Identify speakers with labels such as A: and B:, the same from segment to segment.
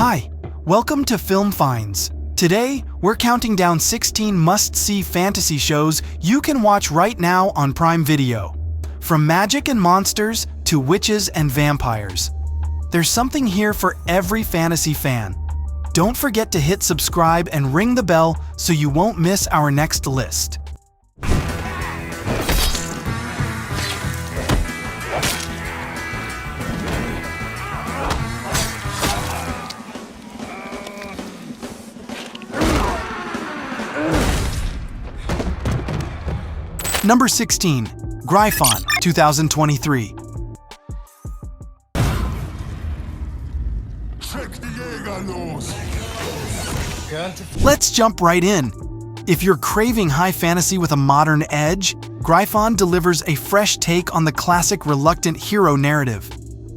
A: Hi, welcome to Film Finds. Today, we're counting down 16 must-see fantasy shows you can watch right now on Prime Video. From magic and monsters to witches and vampires. There's something here for every fantasy fan. Don't forget to hit subscribe and ring the bell so you won't miss our next list. Number 16, Gryphon, 2023. Let's jump right in. If you're craving high fantasy with a modern edge, Gryphon delivers a fresh take on the classic reluctant hero narrative.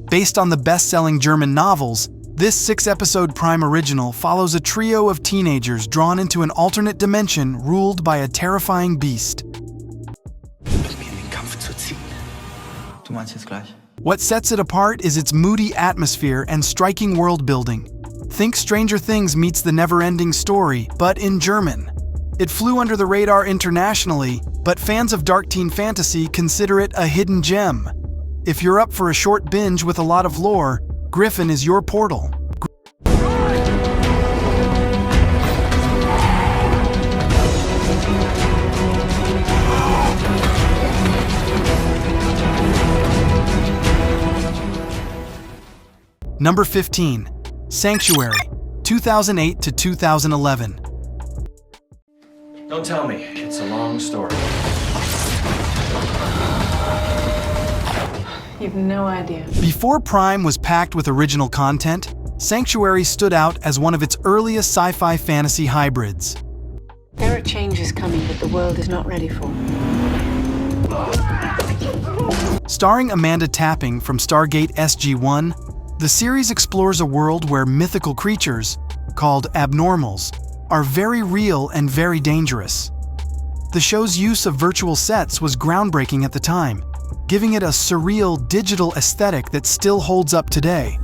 A: Based on the best-selling German novels, this 6-episode Prime original follows a trio of teenagers drawn into an alternate dimension ruled by a terrifying beast. What sets it apart is its moody atmosphere and striking world building. Think Stranger Things meets the never-ending story, but in German. It flew under the radar internationally, but fans of dark teen fantasy consider it a hidden gem. If you're up for a short binge with a lot of lore, Gryphon is your portal. Number 15, Sanctuary, 2008 to 2011.
B: Don't tell me, it's a long story.
C: You've no idea.
A: Before Prime was packed with original content, Sanctuary stood out as one of its earliest sci-fi fantasy hybrids.
C: There are changes coming that the world is not ready for.
A: Starring Amanda Tapping from Stargate SG-1, the series explores a world where mythical creatures, called abnormals, are very real and very dangerous. The show's use of virtual sets was groundbreaking at the time, giving it a surreal digital aesthetic that still holds up today.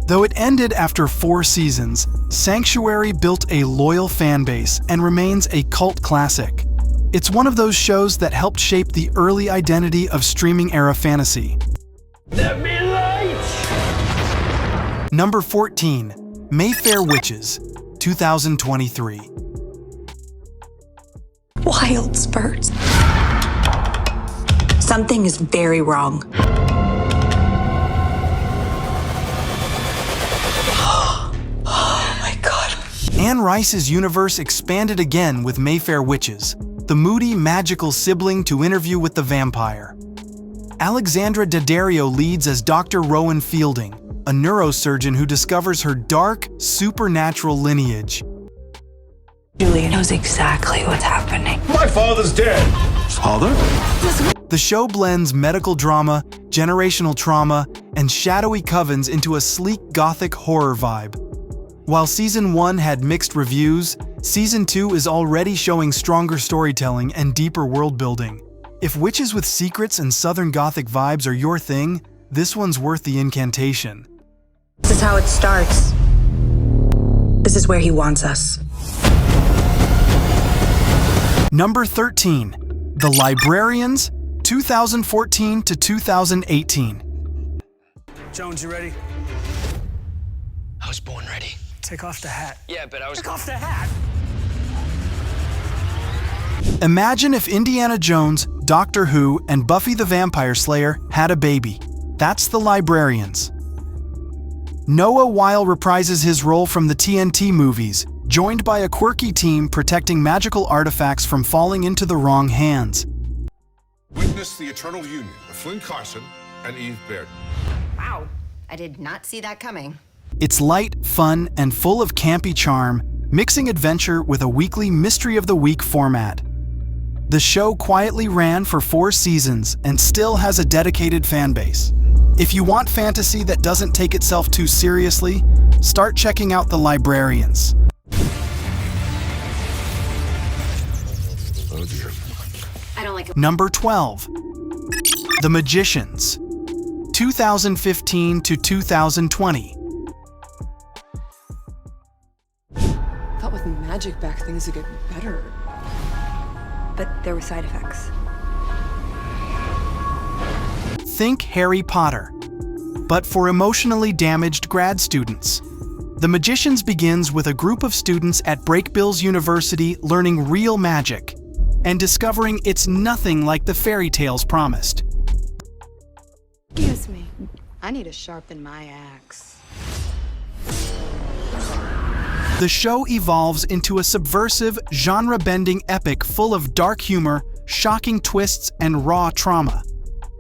A: Though it ended after 4 seasons, Sanctuary built a loyal fan base and remains a cult classic. It's one of those shows that helped shape the early identity of streaming-era fantasy.
B: Let me light!
A: Number 14, Mayfair Witches, 2023.
D: Wild spurts. Something is very wrong. Oh my God.
A: Anne Rice's universe expanded again with Mayfair Witches, the moody, magical sibling to Interview with the Vampire. Alexandra Daddario leads as Dr. Rowan Fielding, a neurosurgeon who discovers her dark, supernatural lineage.
D: Julia knows exactly what's happening.
B: My father's dead!
E: Father?
A: The show blends medical drama, generational trauma, and shadowy covens into a sleek gothic horror vibe. While Season 1 had mixed reviews, Season 2 is already showing stronger storytelling and deeper world building. If witches with secrets and Southern Gothic vibes are your thing, this one's worth the incantation.
D: This is how it starts. This is where he wants us.
A: Number 13, The Librarians, 2014 to 2018.
F: Jones, you ready?
B: I was born ready.
F: Take off the hat.
B: Yeah, but I was...
F: Take off the hat!
A: Imagine if Indiana Jones, Doctor Who, and Buffy the Vampire Slayer had a baby. That's The Librarians. Noah Weil reprises his role from the TNT movies, joined by a quirky team protecting magical artifacts from falling into the wrong hands.
G: Witness the eternal union of Flynn Carson and Eve Baird.
H: Wow, I did not see that coming.
A: It's light, fun, and full of campy charm, mixing adventure with a weekly Mystery of the Week format. The show quietly ran for 4 seasons and still has a dedicated fan base. If you want fantasy that doesn't take itself too seriously, start checking out The Librarians.
G: Oh dear.
H: I don't like it.
A: Number 12, The Magicians, 2015 to 2020.
E: magic back, things would get better.
D: But there were side effects.
A: Think Harry Potter, but for emotionally damaged grad students. The Magicians begins with a group of students at Brakebills University learning real magic and discovering it's nothing like the fairy tales promised.
E: Excuse me. I need to sharpen my axe.
A: The show evolves into a subversive, genre-bending epic full of dark humor, shocking twists, and raw trauma.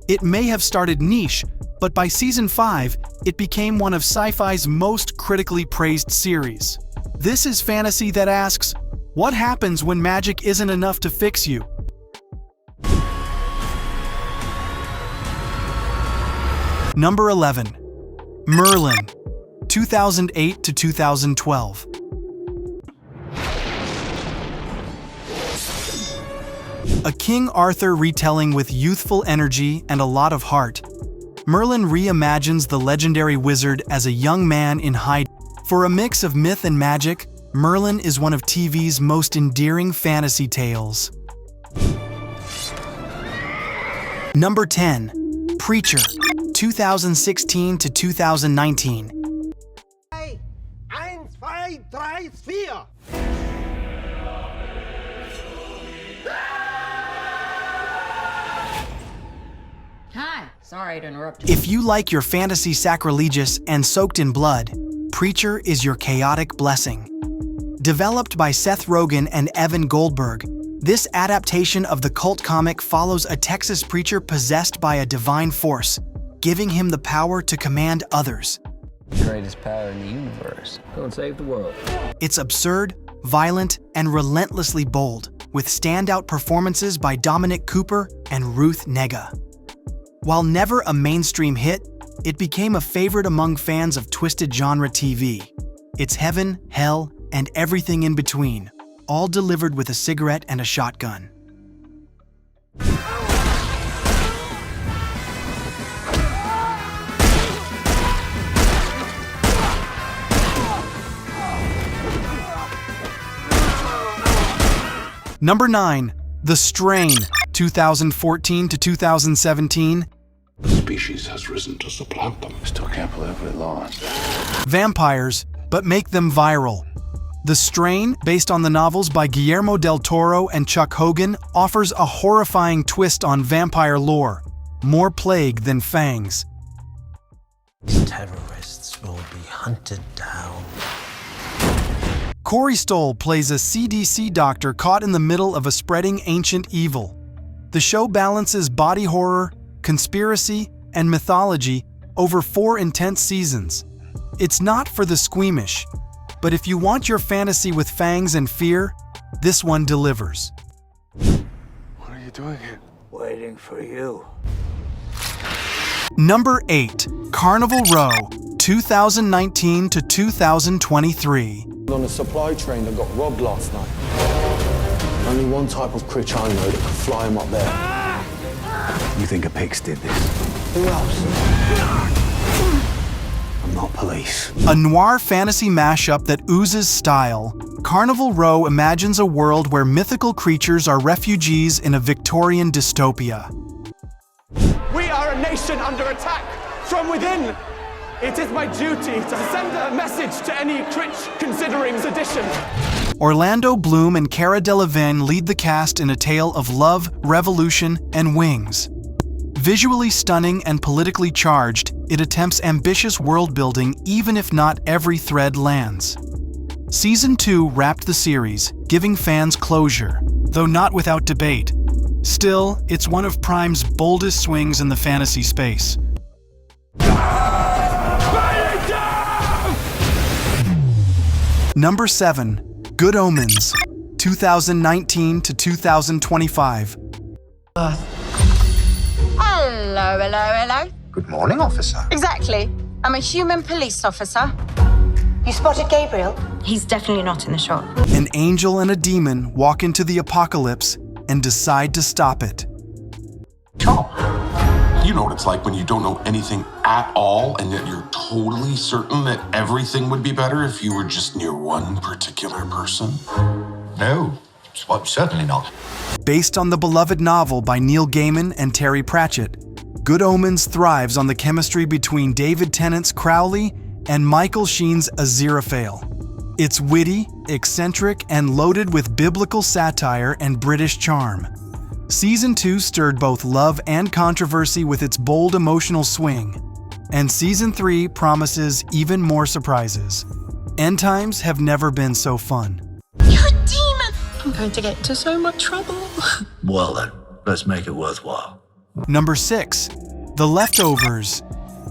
A: It may have started niche, but by season 5, it became one of sci-fi's most critically praised series. This is fantasy that asks, what happens when magic isn't enough to fix you? Number 11. Merlin, 2008 to 2012. A King Arthur retelling with youthful energy and a lot of heart, Merlin reimagines the legendary wizard as a young man in hiding. For a mix of myth and magic, Merlin is one of TV's most endearing fantasy tales. Number 10. Preacher, 2016 to 2019.
I: 1, 2, 3, 4.
H: Hi. Sorry to interrupt.
A: If you like your fantasy sacrilegious and soaked in blood, Preacher is your chaotic blessing. Developed by Seth Rogen and Evan Goldberg, this adaptation of the cult comic follows a Texas preacher possessed by a divine force, giving him the power to command others.
J: The greatest power in the universe. Go and save the world.
A: It's absurd, violent, and relentlessly bold, with standout performances by Dominic Cooper and Ruth Negga. While never a mainstream hit, it became a favorite among fans of twisted genre TV. It's heaven, hell, and everything in between, all delivered with a cigarette and a shotgun. Number 9. The Strain, 2014 to 2017.
G: The species has risen to supplant them.
J: Still can't believe we lost.
A: Vampires, but make them viral. The Strain, based on the novels by Guillermo del Toro and Chuck Hogan, offers a horrifying twist on vampire lore. More plague than fangs.
K: Terrorists will be hunted down.
A: Corey Stoll plays a CDC doctor caught in the middle of a spreading ancient evil. The show balances body horror, conspiracy, and mythology over 4 intense seasons. It's not for the squeamish, but if you want your fantasy with fangs and fear, this one delivers.
J: What are you doing here?
K: Waiting for you.
A: Number 8. Carnival Row, 2019 to 2023.
L: On a supply train that got robbed last night. Only one type of critch I know that could fly him up there.
K: You think a pigs did this?
L: Who else?
K: I'm not police.
A: A noir fantasy mashup that oozes style, Carnival Row imagines a world where mythical creatures are refugees in a Victorian dystopia.
M: We are a nation under attack from within. It is my duty to send a message to any critch considering sedition.
A: Orlando Bloom and Cara Delevingne lead the cast in a tale of love, revolution, and wings. Visually stunning and politically charged, it attempts ambitious world-building even if not every thread lands. Season 2 wrapped the series, giving fans closure, though not without debate. Still, it's one of Prime's boldest swings in the fantasy space. Number 7. Good Omens, 2019 to 2025.
N: Hello, hello, hello.
K: Good morning, officer.
N: Exactly. I'm a human police officer.
D: You spotted Gabriel? He's definitely not in the shot.
A: An angel and a demon walk into the apocalypse and decide to stop it.
K: Tom,
G: You know what it's like when you don't know anything at all, and yet you're totally certain that everything would be better if you were just near one particular person?
K: No, certainly not.
A: Based on the beloved novel by Neil Gaiman and Terry Pratchett, Good Omens thrives on the chemistry between David Tennant's Crowley and Michael Sheen's Aziraphale. It's witty, eccentric, and loaded with biblical satire and British charm. Season 2 stirred both love and controversy with its bold emotional swing, and Season 3 promises even more surprises. End times have never been so fun.
N: You're a demon! I'm going to get into so much trouble.
K: Well then, let's make it worthwhile.
A: Number 6. The Leftovers,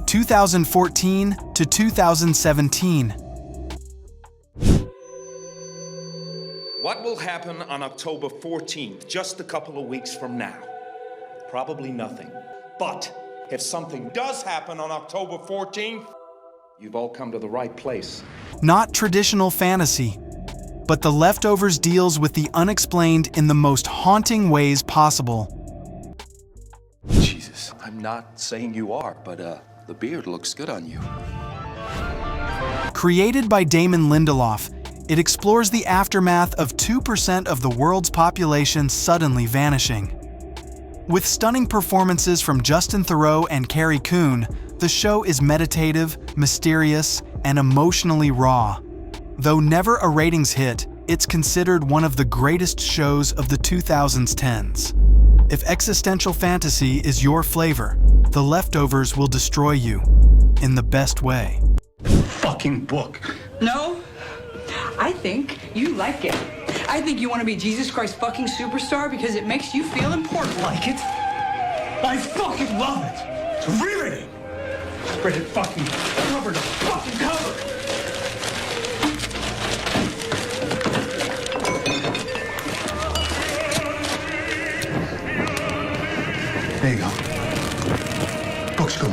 A: 2014 to 2017.
I: What will happen on October 14th, just a couple of weeks from now? Probably nothing. But if something does happen on October 14th, you've all come to the right place.
A: Not traditional fantasy, but The Leftovers deals with the unexplained in the most haunting ways possible.
B: Jesus, I'm not saying you are, but the beard looks good on you.
A: Created by Damon Lindelof, it explores the aftermath of 2% of the world's population suddenly vanishing. With stunning performances from Justin Theroux and Carrie Coon, the show is meditative, mysterious, and emotionally raw. Though never a ratings hit, it's considered one of the greatest shows of the 2010s. If existential fantasy is your flavor, The Leftovers will destroy you in the best way.
K: Fucking book.
E: No, I think you like it. I think you want to be Jesus Christ fucking superstar because it makes you feel important.
K: Like it? I fucking love it. It's riveting. Spread it fucking cover to fucking cover. There you go. Book's going.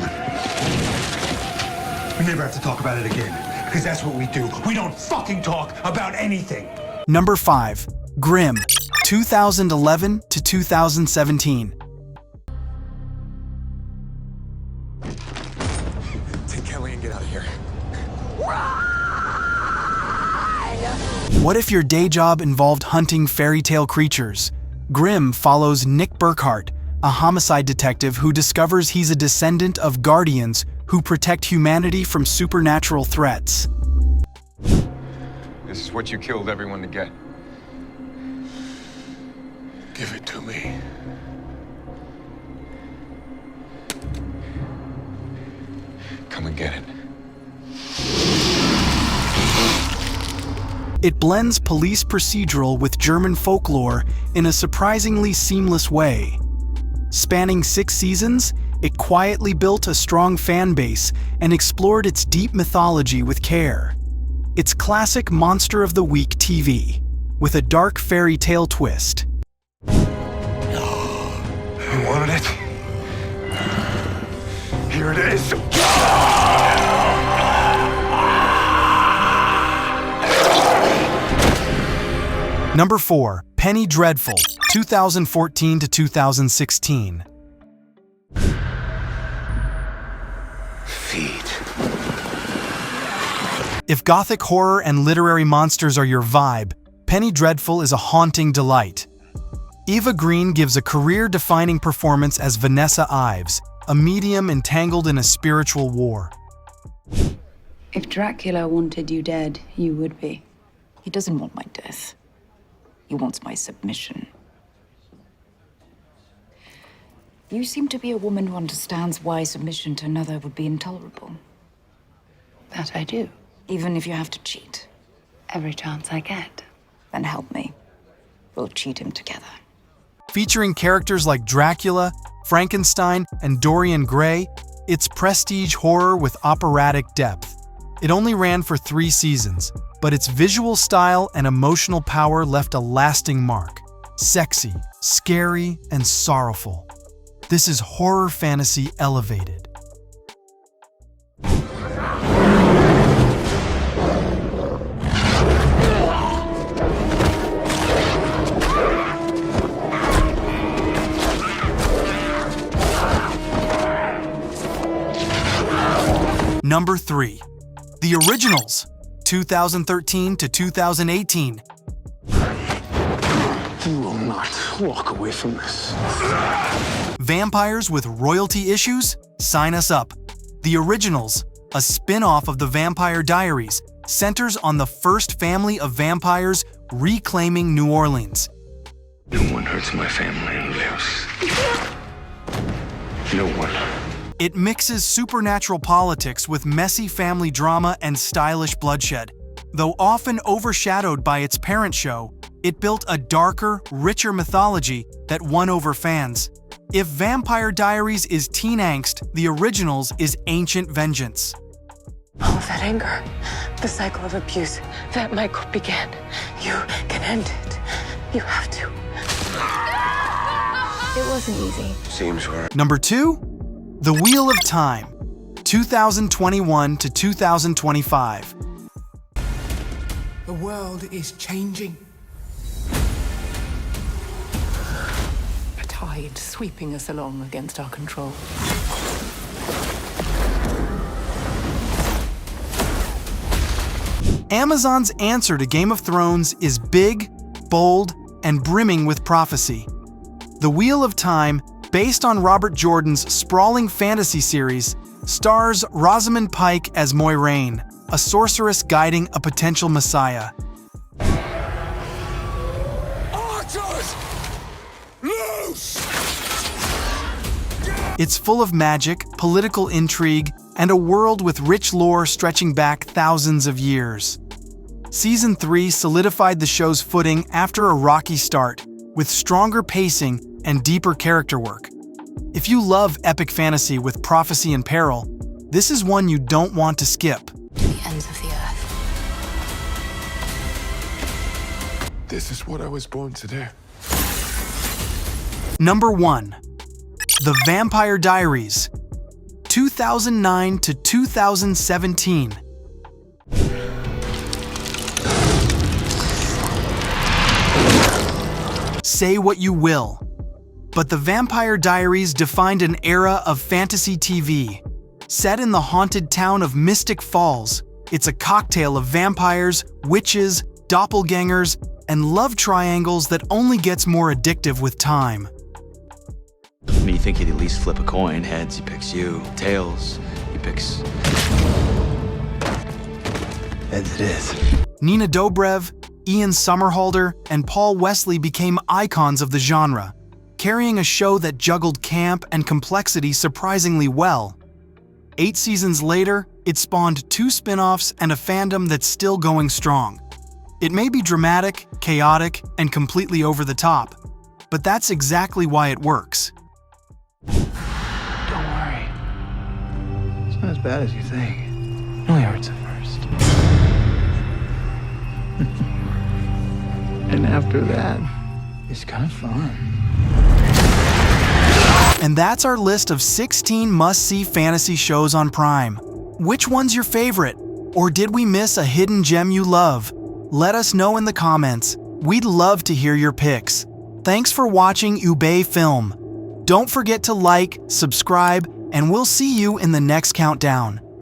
K: We never have to talk about it again, because that's what we do. We don't fucking talk about anything.
A: Number 5. Grimm, 2011 to 2017.
L: Take Kelly and get out of here.
A: What if your day job involved hunting fairy tale creatures? Grimm follows Nick Burkhart, a homicide detective who discovers he's a descendant of guardians who protect humanity from supernatural threats.
O: This is what you killed everyone to get.
L: Give it to me.
O: Come and get it.
A: It blends police procedural with German folklore in a surprisingly seamless way. Spanning 6 seasons, it quietly built a strong fan base and explored its deep mythology with care. It's classic Monster of the Week TV, with a dark fairy tale twist.
K: You wanted it? Here it is.
A: Number 4. Penny Dreadful, 2014 to 2016.
K: Feed.
A: If gothic horror and literary monsters are your vibe, Penny Dreadful is a haunting delight. Eva Green gives a career-defining performance as Vanessa Ives, a medium entangled in a spiritual war.
C: If Dracula wanted you dead, you would be.
H: He doesn't want my death. He wants my submission. You seem to be a woman who understands why submission to another would be intolerable.
C: That I do.
H: Even if you have to cheat.
C: Every chance I get.
H: Then help me. We'll cheat him together.
A: Featuring characters like Dracula, Frankenstein, and Dorian Gray, it's prestige horror with operatic depth. It only ran for 3 seasons, but its visual style and emotional power left a lasting mark. Sexy, scary, and sorrowful. This is horror fantasy elevated. Number 3. The Originals, 2013 to 2018.
L: You will not walk away from this.
A: Vampires with royalty issues? Sign us up. The Originals, a spin-off of The Vampire Diaries, centers on the first family of vampires reclaiming New Orleans.
O: No one hurts my family and lives. No one.
A: It mixes supernatural politics with messy family drama and stylish bloodshed. Though often overshadowed by its parent show, it built a darker, richer mythology that won over fans. If Vampire Diaries is teen angst, The Originals is ancient vengeance.
P: All of that anger, the cycle of abuse that Michael began, you can end it. You have to.
C: It wasn't easy.
O: Seems right.
A: Number 2. The Wheel of Time, 2021 to 2025.
K: The world is changing.
N: A tide sweeping us along against our control.
A: Amazon's answer to Game of Thrones is big, bold, and brimming with prophecy. The Wheel of Time, based on Robert Jordan's sprawling fantasy series, stars Rosamund Pike as Moiraine, a sorceress guiding a potential messiah.
K: Archers! Loose!
A: It's full of magic, political intrigue, and a world with rich lore stretching back thousands of years. Season 3 solidified the show's footing after a rocky start, with stronger pacing and deeper character work. If you love epic fantasy with prophecy and peril, this is one you don't want to skip.
N: To the ends of the earth.
O: This is what I was born to do.
A: Number 1. The Vampire Diaries, 2009 to 2017. Say what you will, but The Vampire Diaries defined an era of fantasy TV. Set in the haunted town of Mystic Falls, it's a cocktail of vampires, witches, doppelgangers, and love triangles that only gets more addictive with time.
Q: I mean, you think he'd at least flip a coin. Heads, he picks you. Tails, he picks... Heads it is.
A: Nina Dobrev, Ian Somerhalder, and Paul Wesley became icons of the genre, carrying a show that juggled camp and complexity surprisingly well. 8 seasons later, it spawned 2 spin-offs and a fandom that's still going strong. It may be dramatic, chaotic, and completely over the top, but that's exactly why it works.
Q: Don't worry. It's not as bad as you think. It only hurts at first. And after that, it's kind of fun.
A: And that's our list of 16 must-see fantasy shows on Prime. Which one's your favorite? Or did we miss a hidden gem you love? Let us know in the comments. We'd love to hear your picks. Thanks for watching Ube Film. Don't forget to like, subscribe, and we'll see you in the next countdown.